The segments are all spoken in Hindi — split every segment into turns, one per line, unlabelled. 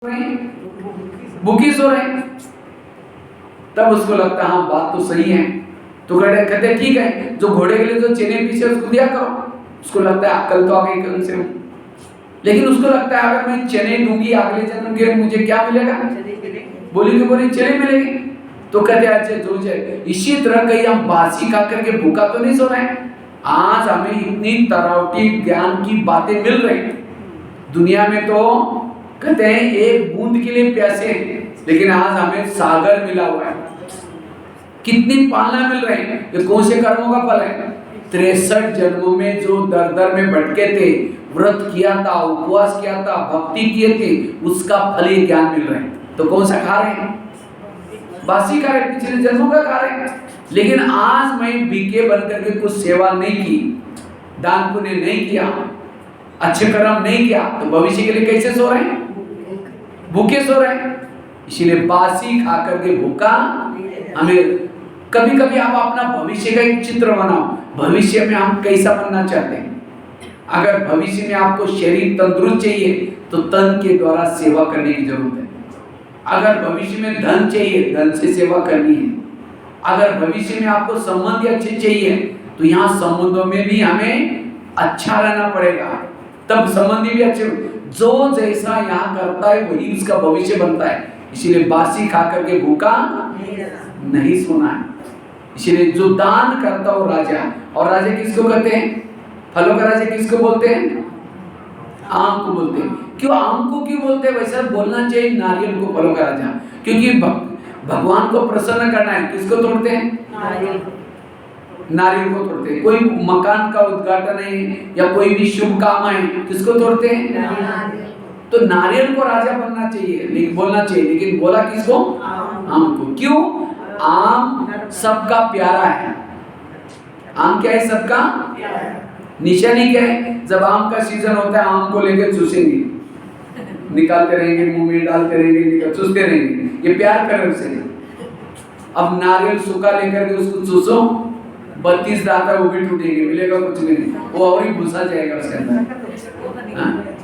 भूखी सो रहे हैं। तब उसको लगता है हाँ बात तो सही है, तो कहते ठीक है, जो घोड़े के लिए जो चने पीछे उसको दिया करो। उसको लगता है अक्ल तो आ गई कम से कम, लेकिन उसको लगता है अगर मैं चने दूंगी अगले जन्म के मुझे क्या मिलेगा, बोली चने मिलेंगे। तो कहते अच्छा जो जाए। इसी तरह कहीं हम बासी खा करके भूखा तो नहीं सो रहे हैं। आज हमें इतनी तरावटी ज्ञान की बातें मिल रही दुनिया में, तो कहते हैं एक बूंद के लिए प्यासे, लेकिन आज हमें सागर मिला हुआ है। कितनी पालना मिल रही है। ये कौन से कर्मों का फल है? 63 जन्मों में जो दर दर में भटके थे, व्रत किया था, उपवास किया था, भक्ति किए थे, उसका फल ये ज्ञान मिल रहे हैं। तो कौन सा खा रहे हैं? बासी खा रहे हैं, पिछले जन्मों का खा रहे हैं। लेकिन आज मैं बीके बन करके कुछ सेवा नहीं की, दान पुण्य नहीं किया, अच्छे कर्म नहीं किया, तो भविष्य के लिए कैसे सो रहे हैं? भूखे सो रहे हैं। इसीलिए बासी खा करके भूखा हमें। कभी कभी आप अपना भविष्य का एक चित्र बनाओ, भविष्य में हम कैसा बनना चाहते हैं। अगर भविष्य में आपको शरीर तंदुरुस्त चाहिए तो तन के द्वारा सेवा करने की जरूरत है। अगर भविष्य में धन चाहिए, धन से सेवा करनी है। अगर भविष्य में आपको संबंध अच्छे चाहिए तो यहाँ संबंधों में भी हमें अच्छा रहना पड़ेगा, तब संबंधी भी अच्छे। जो जैसा यहाँ करता है वही उसका भविष्य बनता है। इसीलिए बासी खा करके भूखा नहीं सोना है। इसीलिए जो दान करता हो राजा, और राजा किसको कहते हैं? फलों का राजा किसको बोलते हैं? आम को बोलते हैं। क्यों आम को क्यों बोलते हैं? वैसा बोलना चाहिए नारियल को फलों का राजा, क्योंकि भगवान को प्रसन्न करना है। किसको तोड़ते हैं? नारियल को तोड़ते हैं। कोई मकान का उद्घाटन है या कोई भी शुभ काम है, किसको तोड़ते हैं? तो नारियल को राजा बनना चाहिए, लेकिन बोलना चाहिए, लेकिन बोला किसको? आम को। क्यों? आम सबका प्यारा है। आम क्या है? सबका निशानी क्या है? जब आम का सीजन होता है आम को लेकर चूसेंगे, निकालते रहेंगे, मुंह में डालते रहेंगे, चूसते रहेंगे, ये प्यार कर रहे उसे। अब नारियल सूखा लेकर के उसको चूसो, 32 दांत है वो भी टूटेंगे, मिलेगा कुछ भी नहीं, वो और ही घुसा जाएगा उसके अंदर।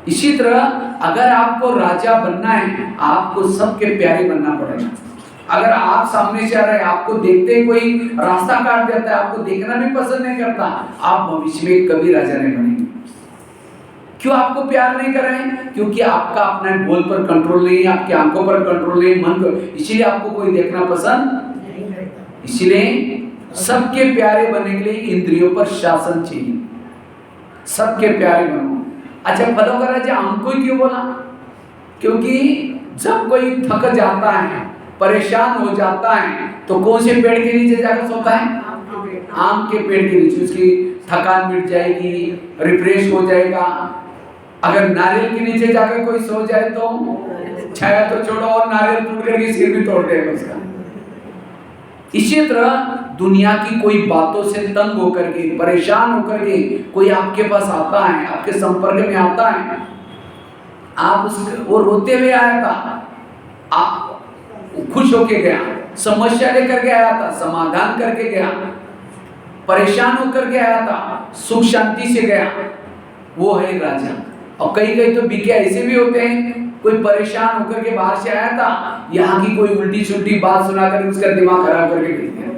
इसी तरह अगर आपको राजा बनना है, आपको सबके प्यारे बनना पड़ेगा। अगर आप सामने से आ रहे हैं, आपको देखते ही कोई रास्ता काट देता है, आपको देखना भी पसंद नहीं करता, आप भविष्य में कभी राजा नहीं बनेंगे। क्यों आपको प्यार नहीं कर रहे हैं? क्योंकि आपका अपना बोल पर कंट्रोल नहीं है, आपकी आंखों पर कंट्रोल नहीं, मन पर, इसीलिए आपको कोई देखना पसंद। इसीलिए सबके प्यारे बनने के लिए इंद्रियों पर शासन चाहिए। सबके प्यारे बनो। अच्छा, फलों का राजा हमको ही क्यों बोला? क्योंकि जब कोई थक जाता है, परेशान हो जाता है, तो कौन से पेड़ के नीचे जाकर सोता है? आम के पेड़ के नीचे। उसकी थकान मिट जाएगी, रिफ्रेश हो जाएगा। अगर नारियल के नीचे जाकर कोई सो जाए तो छाया तो छोड़ो, और नारियल टूट करके सिर भी तोड़ देगा उसका। इसी तरह दुनिया की कोई बातों से तंग होकर के, परेशान होकर के कोई आपके पास आता है, आपके संपर्क में आता है, आप उसके वो रोते हुए आया था, आप खुश होके गया, समस्या लेकर के आया था, समाधान करके गया, परेशान होकर के आया था, सुख शांति से गया, वो है राजा। और कई कई तो बीके ऐसे भी होते हैं, कोई परेशान होकर के बाहर से आया था, यहाँ की कोई उल्टी सुल्टी बात सुनाकर उसका दिमाग खराब करके भेज दिया।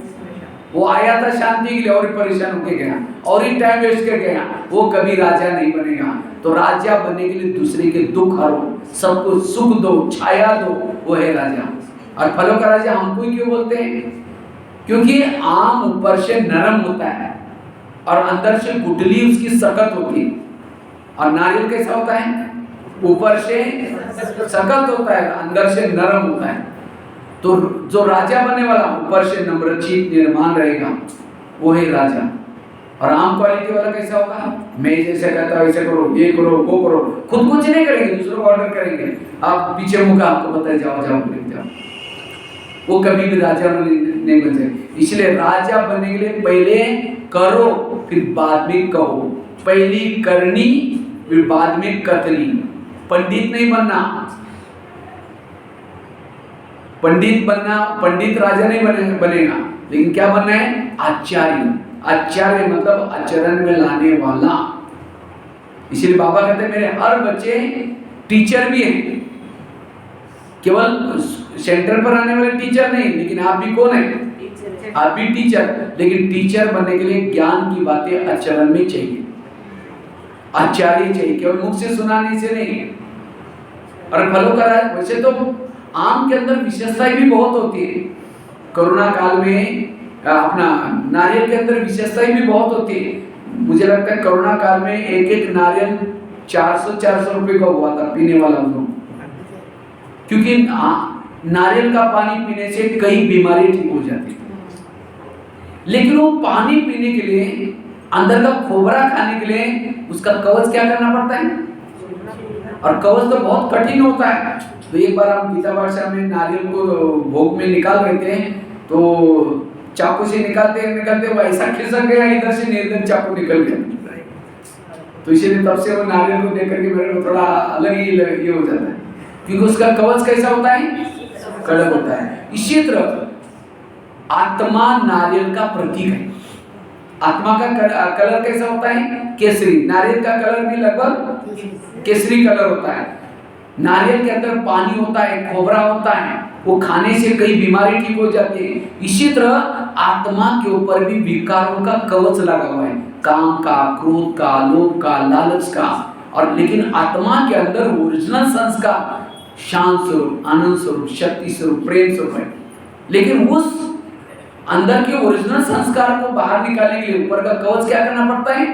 वो आया था शांति के लिए और ही परेशान होकर गया, और ही टाइम वेस्ट कर गया, वो कभी राजा नहीं बनेगा। तो राजा बनने के लिए दूसरे के दुख हरो, सबको सुख दो, छाया दो, वो है राजा। और फलों का राजा हमको ही क्यों बोलते हैं? क्योंकि आम ऊपर से नरम होता है और अंदर से गुठली उसकी सख्त होती है, और नारियल कैसा होता है? ऊपर से सख्त होता है, अंदर से नरम होता है। तो जो राजा बनने वाला ऊपर से नम्रचित निर्माण रहेगा, वो है राजा। और आम क्वालिटी वाला कैसा होगा? मैं जैसे कहता हूं ऐसे करो, ये करो, वो करो, खुद कुछ नहीं करेंगे, दूसरों को ऑर्डर करेंगे, आप पीछे मुका, आपको बताए जाओ जाओ जाओ, वो कभी भी राजा नहीं बन जाए। इसलिए राजा बनने के लिए पहले करो, फिर बाद में कहो। पहली करनी, फिर बाद में कतली। पंडित नहीं बनना, पंडित बनना, पंडित राजा नहीं बनेगा, लेकिन क्या बनना है? आचार्य। आचार्य मतलब आचरण में लाने वाला। इसीलिए बाबा कहते हैं मेरे हर बच्चे टीचर भी हैं, केवल सेंटर पर आने वाले टीचर नहीं, लेकिन आप भी कौन है? आप भी टीचर। लेकिन टीचर बनने के लिए ज्ञान की बातें आचरण में चाहिए, आचार्य चाहिए, केवल मुख से सुनाने से नहीं। और फलों का राज, वैसे तो आम के अंदर विशेषताएं भी बहुत होती है। कोरोना काल में अपना नारियल के अंदर विशेषताएं भी बहुत होती है। मुझे लगता है कोरोना काल में एक एक नारियल 400 रुपए का हुआ था पीने वाला हम लोग, क्योंकि नारियल का पानी पीने से कई बीमारी ठीक हो जाती है। लेकिन वो पानी पीने के लिए, अंदर का खोबरा खाने के लिए उसका कवच क्या करना पड़ता है, और कवच तो बहुत कठिन होता है। तो एक बार हम गीता पाठशाला में नारियल को भोग में निकाल रहे थे, तो चाकू से निकालते वो ऐसा खिसक गया, इधर से निर्धन चाकू निकल गया। तो इसीलिए तब से वो नारियल को देख करके मेरे को थोड़ा अलग ही ये हो जाता है, क्योंकि उसका कवच कैसा होता है, कड़क होता है। इसी तरह आत्मा नारियल का प्रतीक है। आत्मा का कलर कैसा होता है, केसरी। नारियल का कलर भी लगभग केसरी कलर होता है। नारियल के अंदर पानी होता है, खोबरा होता है, वो खाने से कई बीमारी ठीक हो जाती है। इसी तरह आत्मा के ऊपर भी विकारों का कवच लगा हुआ है, काम का, क्रोध का, लोभ का, लालच का। और लेकिन आत्मा के अंदर ओरिजिनल संस्कार शांत स्वरूप, आनंद स्वरूप, शक्ति स्वरूप, प्रेम स्वरूप है। लेकिन उस अंदर के ओरिजिनल संस्कार को बाहर निकालने के लिए ऊपर का कवच क्या करना पड़ता है।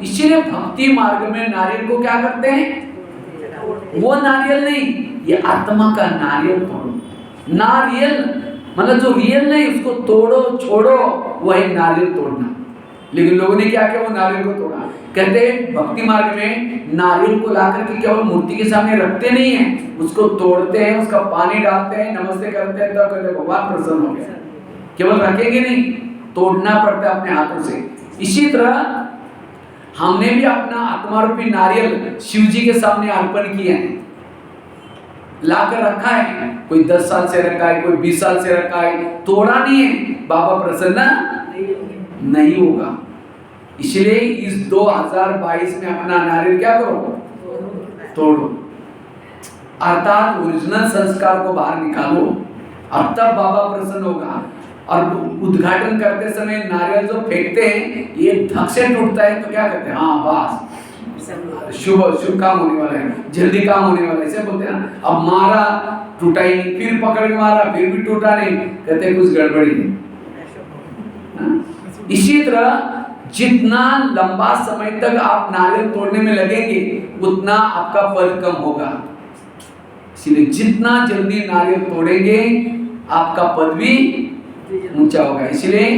इसीलिए भक्ति मार्ग में नारियल को क्या करते हैं, वो नारियल नहीं, ये आत्मा का नारियल तोड़ो। नारियल मतलब जो रियल नहीं, उसको तोड़ो, छोड़ो, वो है नारियल तोड़ना। लेकिन लोगों ने क्या किया, वो नारियल को तोड़ा। कहते हैं भक्ति मार्ग में नारियल को ला करके केवल मूर्ति के सामने रखते नहीं है, उसको तोड़ते हैं, उसका पानी डालते हैं, नमस्ते करते हैं, तब कहते भगवान प्रसन्न हो गया। केवल रखेंगे नहीं, तोड़ना पड़ता है अपने हाथों से। इसी तरह हमने भी अपना आत्मा रूपी नारियल शिव जी के सामने अर्पण किया है, लाकर रखा है। कोई 10 साल से रखा है, कोई 20 साल से रखा है, तोड़ा नहीं है, बाबा प्रसन्न नहीं होगा। इसलिए इस 2022 में अपना नारियल क्या करो, तोड़ो, अर्थात ओरिजिनल संस्कार को बाहर निकालो, और तब बाबा प्रसन्न होगा। और उद्घाटन करते समय नारियल जो फेंकते हैं, ये धक से टूटता है तो क्या कहते हैं, हाँ बस शुभ काम होने वाला है, जल्दी काम होने वाला है, ऐसे बोलते हैं ना। अब मारा, टूटा ही नहीं, फिर पकड़ के मारा, फिर भी टूटा नहीं, कहते हैं कुछ गड़बड़ी है। इसी तरह जितना लंबा समय तक आप नारियल तोड़ने में लगेंगे, उतना आपका पद कम होगा। इसलिए जितना जल्दी नारियल तोड़ेंगे, आपका पद भी ऊंचा होगा। इसलिए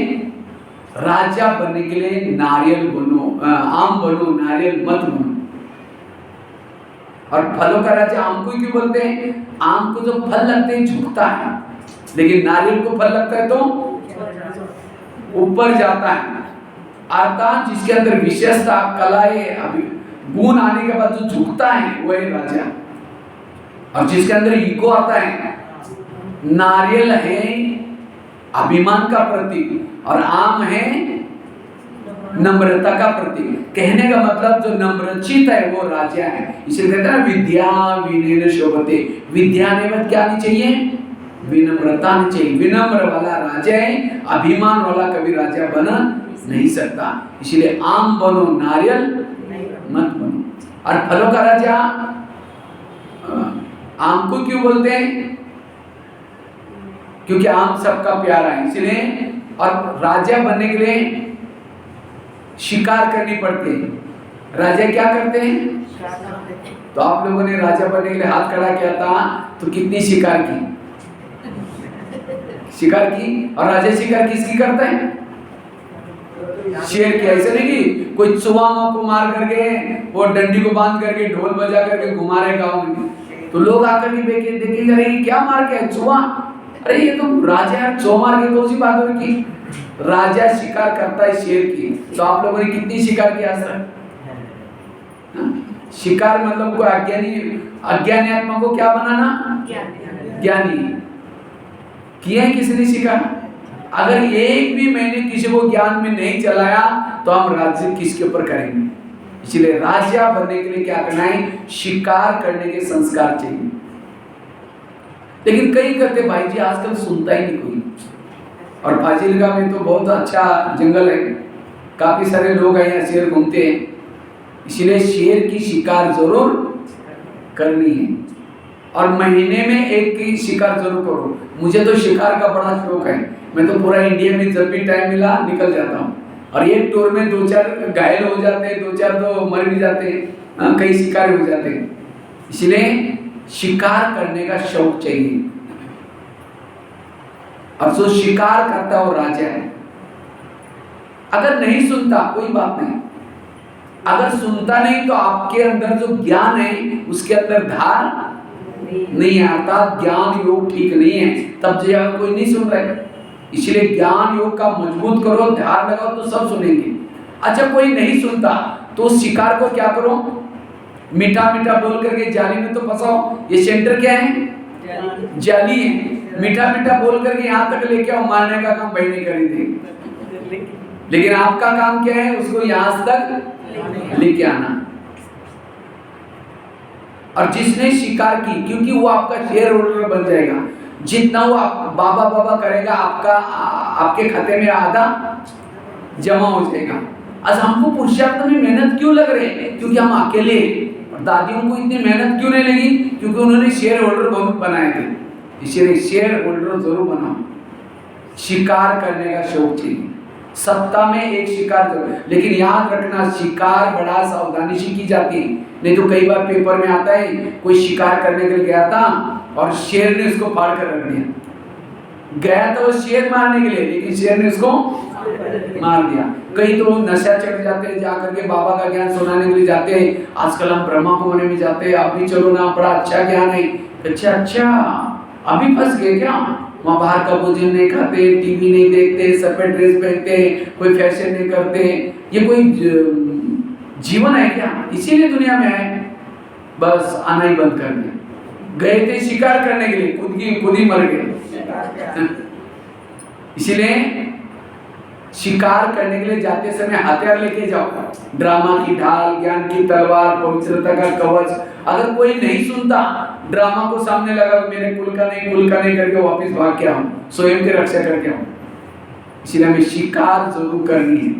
राजा बनने के लिए नारियल बनो, आम बनो, नारियल मत बनो। और फलों का राजा आम को क्यों बोलते हैं, आम को जो फल लगते हैं झुकता है, लेकिन नारियल को फल लगता है तो ऊपर जाता है। अर्थात जिसके अंदर विशेषता, कलाएं, गुण आने के बाद जो झुकता है वो है राजा। और जिसके अंदर ईगो आता है, नारियल है अभिमान का प्रतीक और आम है नम्रता का प्रतीक। कहने का मतलब जो नम्रचित है वो राजा है। इसलिए कहते हैं विद्या विनय शोभते। विद्या में क्या नहीं चाहिए, विनम्रता नहीं चाहिए। विनम्र वाला राजा है, अभिमान वाला कभी राजा बना नहीं सकता। इसलिए आम बनो, नारियल मत बनो। और फलों का राजा आम को क्यों बोलते हैं, क्योंकि आम सबका प्यारा है। इसलिए और राजा बनने के लिए शिकार करनी पड़ती है। राजा क्या करते हैं, तो आप लोगों ने राजा बनने के लिए हाथ खड़ा किया था तो कितनी शिकार की, शिकार की। और राजा शिकार किसकी करता है, शेर की। ऐसे नहीं कि कोई चुवाओं को मार करके वो डंडी को बांध करके ढोल बजा करके घुमा रहे गाँव में, तो लोग आकर के देखेंगे अरे क्या मार के है, चुवा, अरे ये तो राजा है, चो मार के कौन सी बात हो रही। राजा शिकार करता है शेर की। तो आप लोगों ने कितनी शिकार किया सर, शिकार मतलब कोई अज्ञानी आत्मा को क्या बनाना, ज्ञानी। किया है किसी ने शिकार। अगर एक भी महीने किसी को ज्ञान में नहीं चलाया तो हम राज्य किसके ऊपर करेंगे। इसलिए राजा बनने के लिए क्या करना है? शिकार करने के संस्कार चाहिए। लेकिन कई कहते भाई जी आजकल सुनता ही नहीं कोई। और फाजिलका में तो बहुत अच्छा जंगल है, काफी सारे लोग हैं यहाँ शेर घूमते हैं, इसलिए शेर की शिकार जरूर करनी है। और महीने में एक की शिकार जरूर करो। मुझे तो शिकार का बड़ा शौक है, मैं तो पूरा इंडिया में जब भी टाइम मिला निकल जाता हूँ। और एक टूर में 2-4 घायल हो जाते हैं, 2-4 तो मर भी जाते हैं, कई शिकार हो जाते हैं। इसलिए शिकार करने का शौक चाहिए। अब जो शिकार करता है वो राजा है। अगर नहीं सुनता कोई बात नहीं, अगर सुनता नहीं तो आपके अंदर जो ज्ञान है उसके अंदर धार नहीं आता, ज्ञान योग ठीक नहीं है, तब जगह कोई नहीं सुन रहा है। इसलिए ज्ञान योग का मजबूत करो, ध्यान लगाओ तो सब सुनेंगे। अच्छा कोई नहीं सुनता तो उस शिकार को क्या करो? मीठा मीठा बोल करके जाली में तो फंसाओ। ये सेंटर क्या है? जाली है। मीठा मीठा बोल करके यहाँ तक लेके आओ, मारने का काम भाई नहीं करेंगे। लेकिन आपका काम क्या है? उसको यहाँ तक लेके आना। और जिसने शिकार की, क्योंकि वो आपका शेयर होल्डर बन जाएगा, जितना वो आप बाबा बाबा करेगा आपका आपके खाते में आधा जमा हो जाएगा। आज हमको पुरुषार्थ में मेहनत क्यों लग रही है? क्योंकि हम अकेले। और दादियों को इतनी मेहनत क्यों नहीं लगी? क्योंकि उन्होंने शेयर होल्डर बहुत बनाए थे। इसलिए शेयर होल्डर जरूर बनाओ। शिकार करने का शौक चाहिए। सत्ता में एक शिकार जरूर, लेकिन याद रखना शिकार बड़ा सावधानी से की जाती है। नहीं तो कई बार पेपर में आता है कोई शिकार करने के लिए गया था और शेर ने उसको फाड़ कर रख दिया। गया तो वो शेर मारने के लिए, लेकिन शेर ने उसको मार दिया। कई तो नशा चढ़ जाते हैं, जाकर के बाबा का ज्ञान सुनाने के लिए जाते हैं। आजकल हम ब्रह्मा कुमारी में जाते हैं, आप भी चलो ना, बड़ा अच्छा ज्ञान है। अच्छा अभी फंस गए क्या? वहाँ बाहर का भोजन नहीं खाते, टीवी नहीं देखते, सफेद ड्रेस पहनते, कोई फैशन नहीं करते। ये कोई जीवन है क्या? इसीलिए दुनिया में आए, बस आना ही बंद कर दिया। गए थे शिकार करने के लिए, खुद ही मर गए। इसीलिए शिकार करने के लिए जाते समय हथियार लेके जाओ। ड्रामा की ढाल, ज्ञान की तलवार, पवित्रता का कवच। अगर कोई नहीं सुनता, ड्रामा को सामने लगा, मेरे कुल का नहीं करके वापस भाग के आऊं, स्वयं की रक्षा करके आऊं। इसलिए हमें शिकार जरूर करनी है।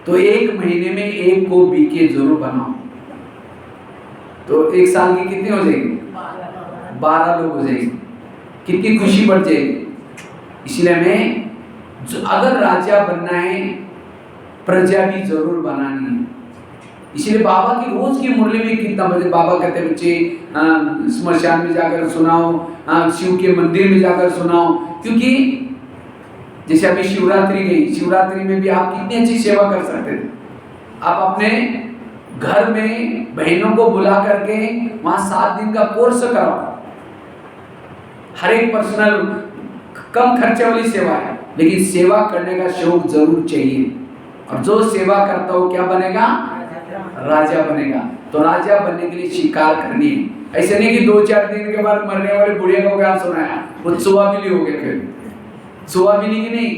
तो 1 महीने में 1 को बीके जरूर बनाओ। तो 1 साल की कितनी हो जाएगी? 12 लोग हो जाएंगे। कितनी खुशी बढ़ जाएगी। इसलिए हमें अगर राजा बनना है, प्रजा भी जरूर बनानी है। इसलिए बाबा की रोज की मुरली में कितना बजे बाबा कहते बच्चे स्मशान में जाकर सुनाओ, शिव के मंदिर में जाकर सुनाओ। क्योंकि जैसे अभी शिवरात्रि गई, शिवरात्रि में भी आप कितनी अच्छी सेवा कर सकते थे। आप अपने घर में बहनों को बुला करके वहां 7 दिन का कोर्स कराओ। हर एक पर्सनल कम खर्चे वाली सेवा है, लेकिन सेवा करने का शौक जरूर चाहिए। और जो सेवा करता हो क्या बनेगा? राजा बनेगा। तो राजा बनने के लिए शिकार करनी है। ऐसे नहीं कि 2-4 दिन के बाद मरने वाले बुढ़िया को क्या सुनाया, वो सुवाबिली हो गए। फिर सुवाबिली की नहीं,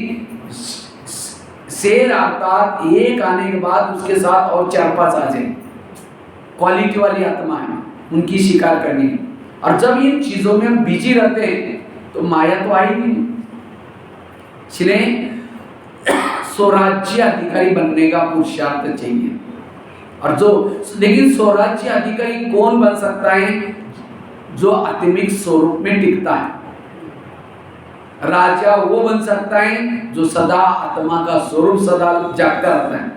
शेर आता, एक आने के बाद उसके साथ और 4-5 आ जाए। क्वालिटी वाली आत्मा है, उनकी शिकार करनी है। और जब इन चीजों में हम बिजी रहते हैं तो माया तो आई नहीं। इसलिए स्वराज्य अधिकारी बनने का पुरुषार्थ चाहिए। और लेकिन स्वराज्य अधिकारी कौन बन सकता है? जो आत्मिक स्वरूप में टिकता है। राजा वो बन सकता है जो सदा आत्मा का स्वरूप सदा जागता रहता है।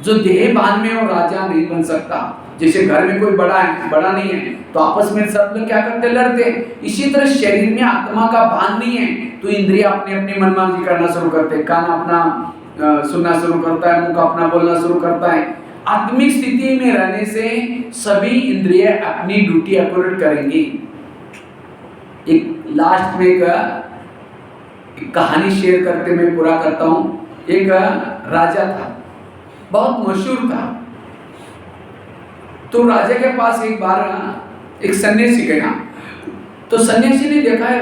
जो देह भान में वो राजा नहीं बन सकता। जैसे घर में कोई बड़ा नहीं है तो आपस में सब लोग क्या करते, लड़ते। इसी तरह शरीर में आत्मा का भान नहीं है तो इंद्रिय अपनी अपनी मनमानी करना शुरू करते हैं। कान अपना सुनना शुरू करता है, मुंह अपना बोलना शुरू करता है। आत्मिक स्थिति में रहने से सभी इंद्रिय अपनी ड्यूटी एक्यूरेट करेंगी। एक लास्ट में एक कहानी शेयर करते मैं पूरा करता हूँ। एक राजा था, बहुत मशहूर था। तो राजा के पास एक बार एक सन्यासी गया। तो सन्यासी ने देखा है